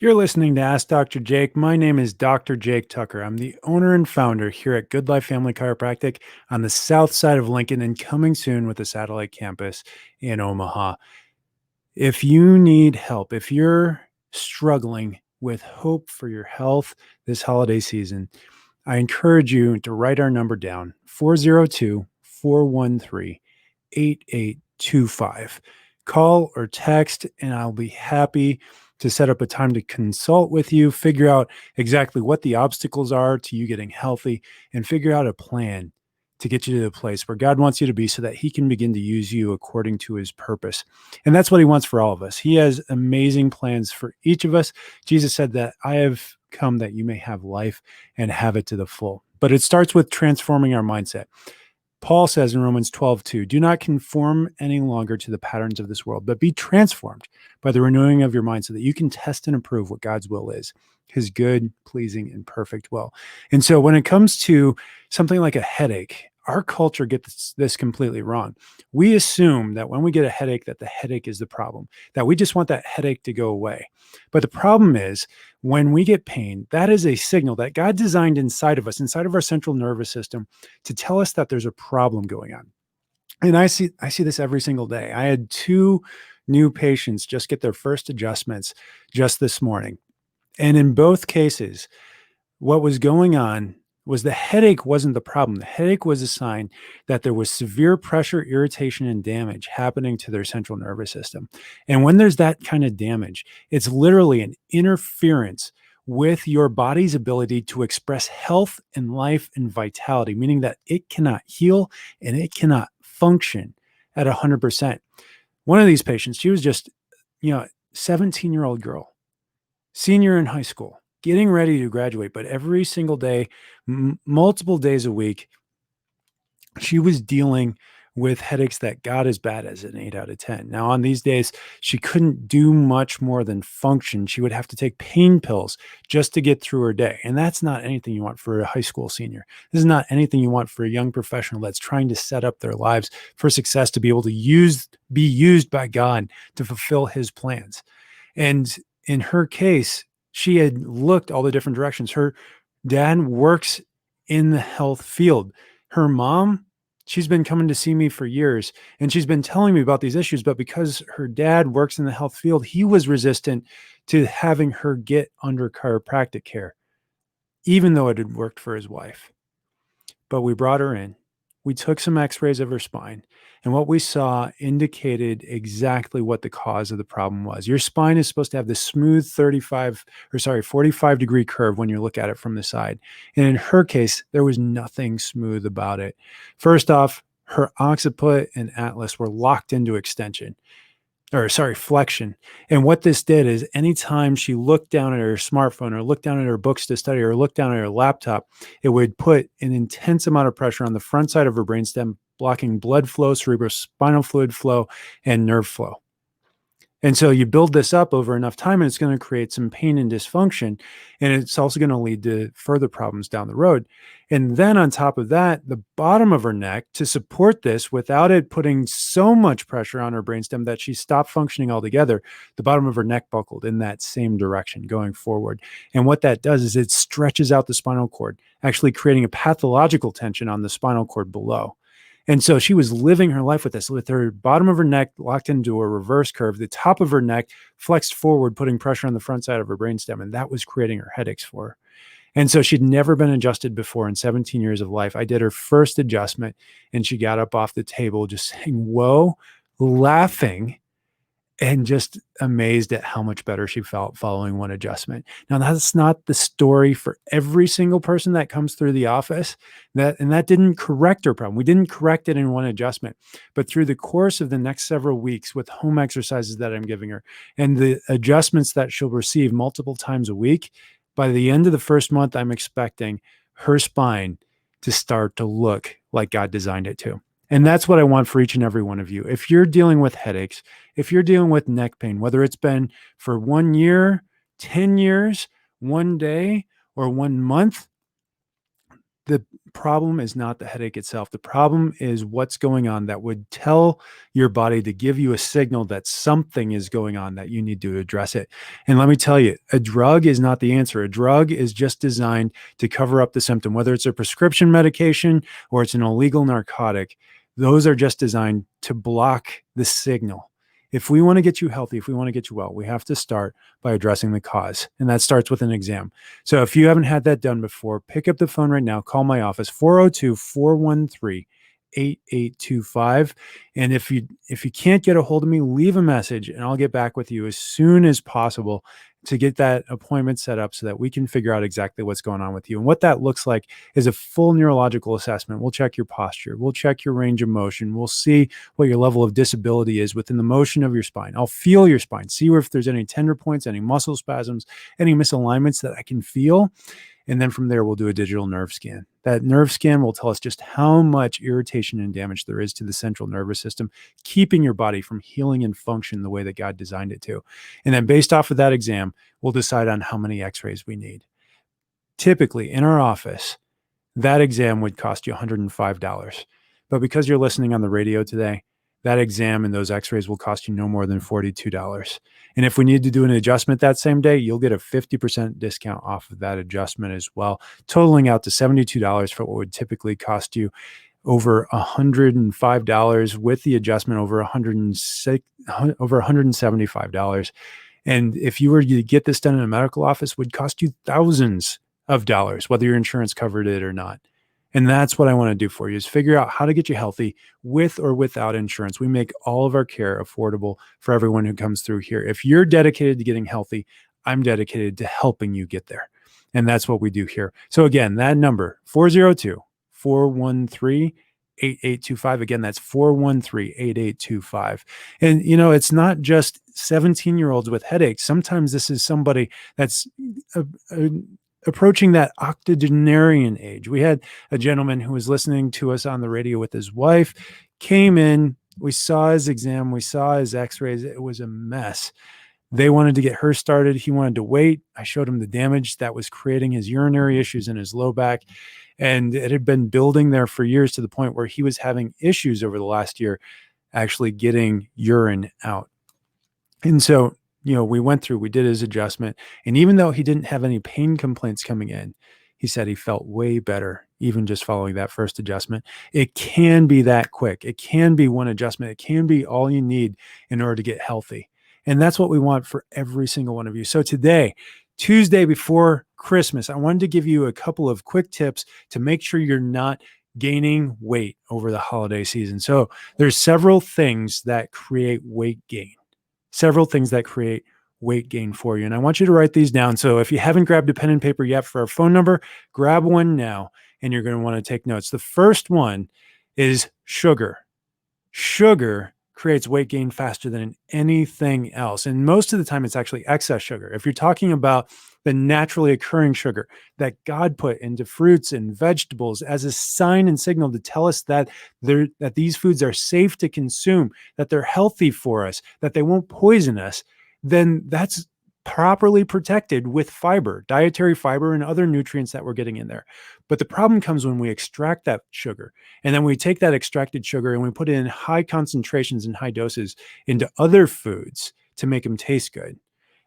You're listening to Ask Dr. Jake. My name is Dr. Jake Tucker. I'm the owner and founder here at Good Life Family Chiropractic on the south side of Lincoln and coming soon with a satellite campus in Omaha. If you need help, if you're struggling with hope for your health this holiday season, I encourage you to write our number down, 402-413-8825. Call or text, and I'll be happy to set up a time to consult with you, figure out exactly what the obstacles are to you getting healthy, and figure out a plan to get you to the place where God wants you to be so that he can begin to use you according to his purpose. And that's what he wants for all of us. He has amazing plans for each of us. Jesus said that I have come that you may have life and have it to the full. But it starts with transforming our mindset. Paul says in Romans 12:2, do not conform any longer to the patterns of this world, but be transformed by the renewing of your mind so that you can test and approve what God's will is, his good, pleasing, and perfect will. And so when it comes to something like a headache, our culture gets this completely wrong. We assume that when we get a headache, that the headache is the problem, that we just want that headache to go away. But the problem is when we get pain, that is a signal that God designed inside of us, inside of our central nervous system, to tell us that there's a problem going on. And I see this every single day. I had 2 new patients just get their first adjustments just this morning. And in both cases, what was going on was the headache wasn't the problem. The headache was a sign that there was severe pressure, irritation, and damage happening to their central nervous system. And when there's that kind of damage, it's literally an interference with your body's ability to express health and life and vitality, meaning that it cannot heal and it cannot function at 100%. One of these patients, she was just, 17-year-old girl, senior in high school, getting ready to graduate, but every single day, multiple days a week, she was dealing with headaches that got as bad as an 8 out of 10. Now, on these days, she couldn't do much more than function. She would have to take pain pills just to get through her day. And that's not anything you want for a high school senior. This is not anything you want for a young professional that's trying to set up their lives for success, to be able to be used by God to fulfill his plans. And in her case, she had looked all the different directions. Her dad works in the health field. Her mom, she's been coming to see me for years, and she's been telling me about these issues, but because her dad works in the health field, he was resistant to having her get under chiropractic care, even though it had worked for his wife. But we brought her in. We took some x-rays of her spine, and what we saw indicated exactly what the cause of the problem was. Your spine is supposed to have this smooth 45-degree curve when you look at it from the side. And in her case, there was nothing smooth about it. First off, her occiput and atlas were locked into flexion. And what this did is anytime she looked down at her smartphone or looked down at her books to study or looked down at her laptop, it would put an intense amount of pressure on the front side of her brainstem, blocking blood flow, cerebrospinal fluid flow, and nerve flow. And so you build this up over enough time, and it's going to create some pain and dysfunction. And it's also going to lead to further problems down the road. And then on top of that, the bottom of her neck, to support this without it putting so much pressure on her brainstem that she stopped functioning altogether, the bottom of her neck buckled in that same direction going forward. And what that does is it stretches out the spinal cord, actually creating a pathological tension on the spinal cord below. And so she was living her life with this, with her bottom of her neck locked into a reverse curve, the top of her neck flexed forward, putting pressure on the front side of her brainstem. And that was creating her headaches for her. And so she'd never been adjusted before in 17 years of life. I did her first adjustment, and she got up off the table just saying, whoa, laughing, and just amazed at how much better she felt following one adjustment. Now, that's not the story for every single person that comes through the office. That didn't correct her problem. We didn't correct it in one adjustment. But through the course of the next several weeks, with home exercises that I'm giving her and the adjustments that she'll receive multiple times a week, by the end of the first month, I'm expecting her spine to start to look like God designed it to. And that's what I want for each and every one of you. If you're dealing with headaches, if you're dealing with neck pain, whether it's been for 1 year, 10 years, 1 day, or 1 month, The problem is not the headache itself. The problem is what's going on that would tell your body to give you a signal that something is going on, that you need to address it. And let me tell you, a drug is not the answer. A drug is just designed to cover up the symptom, whether it's a prescription medication or it's an illegal narcotic. Those are just designed to block the signal. If we want to get you healthy, if we want to get you well, we have to start by addressing the cause. And that starts with an exam. So if you haven't had that done before, pick up the phone right now, call my office, 402-413-8825. And if you can't get a hold of me, leave a message and I'll get back with you as soon as possible to get that appointment set up so that we can figure out exactly what's going on with you. And what that looks like is a full neurological assessment. We'll check your posture. We'll check your range of motion. We'll see what your level of disability is within the motion of your spine. I'll feel your spine, see if there's any tender points, any muscle spasms, any misalignments that I can feel. And then from there, we'll do a digital nerve scan. That nerve scan will tell us just how much irritation and damage there is to the central nervous system, keeping your body from healing and function the way that God designed it to. And then based off of that exam, we'll decide on how many x-rays we need. Typically in our office, that exam would cost you $105. But because you're listening on the radio today, that exam and those x-rays will cost you no more than $42. And if we need to do an adjustment that same day, you'll get a 50% discount off of that adjustment as well, totaling out to $72 for what would typically cost you over $105 with the adjustment over $175. And if you were to get this done in a medical office, it would cost you thousands of dollars, whether your insurance covered it or not. And that's what I want to do for you, is figure out how to get you healthy with or without insurance. We make all of our care affordable for everyone who comes through here. If you're dedicated to getting healthy, I'm dedicated to helping you get there. And that's what we do here. So again, that number, 402-413-8825. Again, that's 413-8825. And, it's not just 17-year-olds with headaches. Sometimes this is somebody that's approaching that octogenarian age. We had a gentleman who was listening to us on the radio with his wife, came in, we saw his exam, we saw his x-rays. It was a mess. They wanted to get her started. He wanted to wait. I showed him the damage that was creating his urinary issues in his low back. And it had been building there for years to the point where he was having issues over the last year actually getting urine out. And so we did his adjustment. And even though he didn't have any pain complaints coming in, he said he felt way better, even just following that first adjustment. It can be that quick. It can be one adjustment. It can be all you need in order to get healthy. And that's what we want for every single one of you. So today, Tuesday before Christmas, I wanted to give you a couple of quick tips to make sure you're not gaining weight over the holiday season. So there's several things that create weight gain. Several things that create weight gain for you. And I want you to write these down. So if you haven't grabbed a pen and paper yet for our phone number, grab one now, and you're going to want to take notes. The first one is sugar. Sugar creates weight gain faster than anything else. And most of the time, it's actually excess sugar. If you're talking about the naturally occurring sugar that God put into fruits and vegetables as a sign and signal to tell us that these foods are safe to consume, that they're healthy for us, that they won't poison us, then that's properly protected with fiber, dietary fiber, and other nutrients that we're getting in there. But the problem comes when we extract that sugar, and then we take that extracted sugar and we put it in high concentrations and high doses into other foods to make them taste good.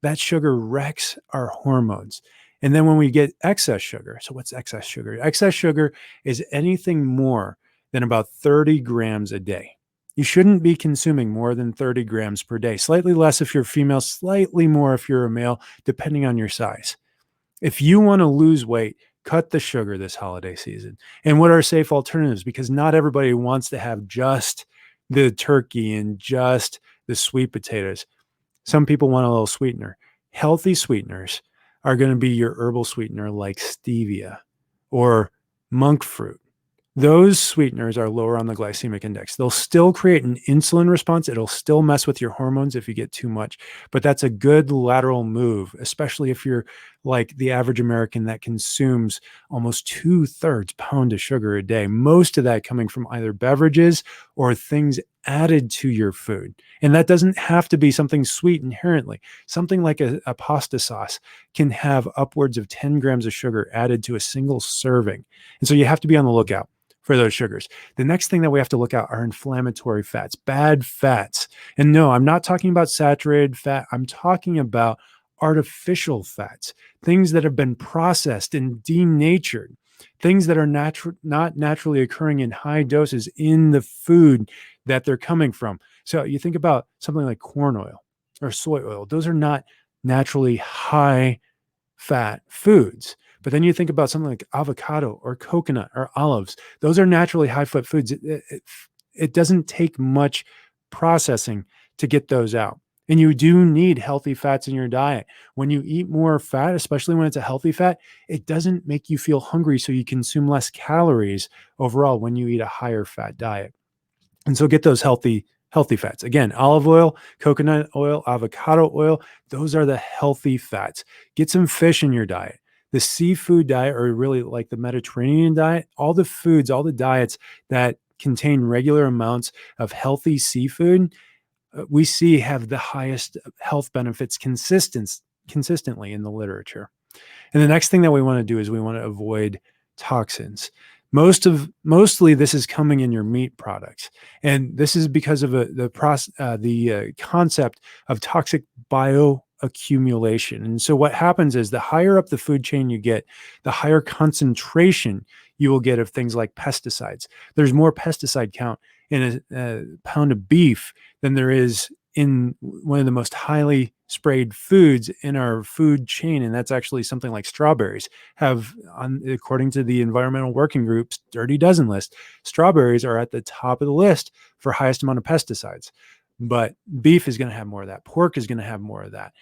That sugar wrecks our hormones. And then when we get excess sugar, so what's excess sugar? Excess sugar is anything more than about 30 grams a day. You shouldn't be consuming more than 30 grams per day, slightly less if you're female, slightly more if you're a male, depending on your size. If you want to lose weight, cut the sugar this holiday season. And what are safe alternatives? Because not everybody wants to have just the turkey and just the sweet potatoes. Some people want a little sweetener. Healthy sweeteners are going to be your herbal sweetener like stevia or monk fruit. Those sweeteners are lower on the glycemic index. They'll still create an insulin response. It'll still mess with your hormones if you get too much, but that's a good lateral move, especially if you're like the average American that consumes almost 2/3 pound of sugar a day, most of that coming from either beverages or things added to your food. And that doesn't have to be something sweet inherently. Something like a pasta sauce can have upwards of 10 grams of sugar added to a single serving. And so you have to be on the lookout for those sugars. The next thing that we have to look at are inflammatory fats, bad fats. And no, I'm not talking about saturated fat. I'm talking about artificial fats, things that have been processed and denatured, things that are not naturally occurring in high doses in the food that they're coming from. So you think about something like corn oil or soy oil. Those are not naturally high fat foods. But then you think about something like avocado or coconut or olives. Those are naturally high fat foods. It doesn't take much processing to get those out. And you do need healthy fats in your diet. When you eat more fat, especially when it's a healthy fat, it doesn't make you feel hungry. So you consume less calories overall when you eat a higher fat diet. And so get those healthy fats. Again, olive oil, coconut oil, avocado oil, those are the healthy fats. Get some fish in your diet. The seafood diet, or really like the Mediterranean diet, all the foods, all the diets that contain regular amounts of healthy seafood, we see have the highest health benefits consistently in the literature. And the next thing that we want to do is we want to avoid toxins. Mostly this is coming in your meat products. And this is because of the concept of toxic bioaccumulation. And so what happens is the higher up the food chain you get, the higher concentration you will get of things like pesticides. There's more pesticide count in a pound of beef than there is in one of the most highly sprayed foods in our food chain. And that's actually something like strawberries according to the Environmental Working Group's Dirty Dozen list, strawberries are at the top of the list for highest amount of pesticides. But beef is going to have more of that. Pork is going to have more of that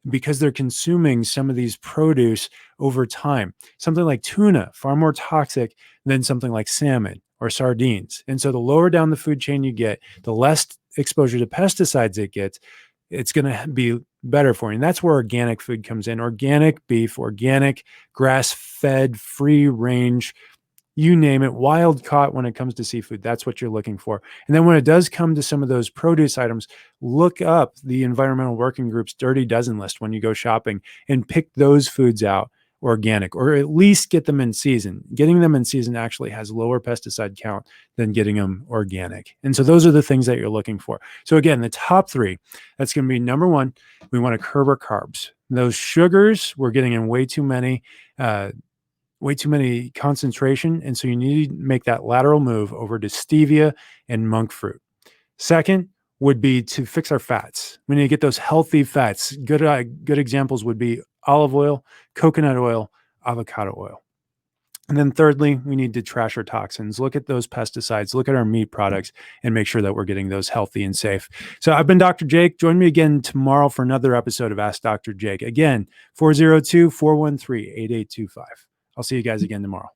because they're consuming some of these produce over time. Something like tuna, far more toxic than something like salmon or sardines. And so the lower down the food chain you get, the less exposure to pesticides it gets, it's going to be better for you. And that's where organic food comes in. Organic beef, organic grass-fed, free range, you name it, wild caught when it comes to seafood. That's what you're looking for. And then when it does come to some of those produce items, look up the Environmental Working Group's Dirty Dozen list when you go shopping and pick those foods out organic, or at least get them in season. Getting them in season actually has lower pesticide count than getting them organic. And so those are the things that you're looking for. So again, the top three, that's going to be number one, we want to curb our carbs. Those sugars, we're getting in way too many concentration. And so you need to make that lateral move over to stevia and monk fruit. Second would be to fix our fats. We need to get those healthy fats. Good examples would be olive oil, coconut oil, avocado oil. And then thirdly, we need to trash our toxins, look at those pesticides, look at our meat products, and make sure that we're getting those healthy and safe. So I've been Dr. Jake. Join me again tomorrow for another episode of Ask Dr. Jake. Again, 402-413-8825. I'll see you guys again tomorrow.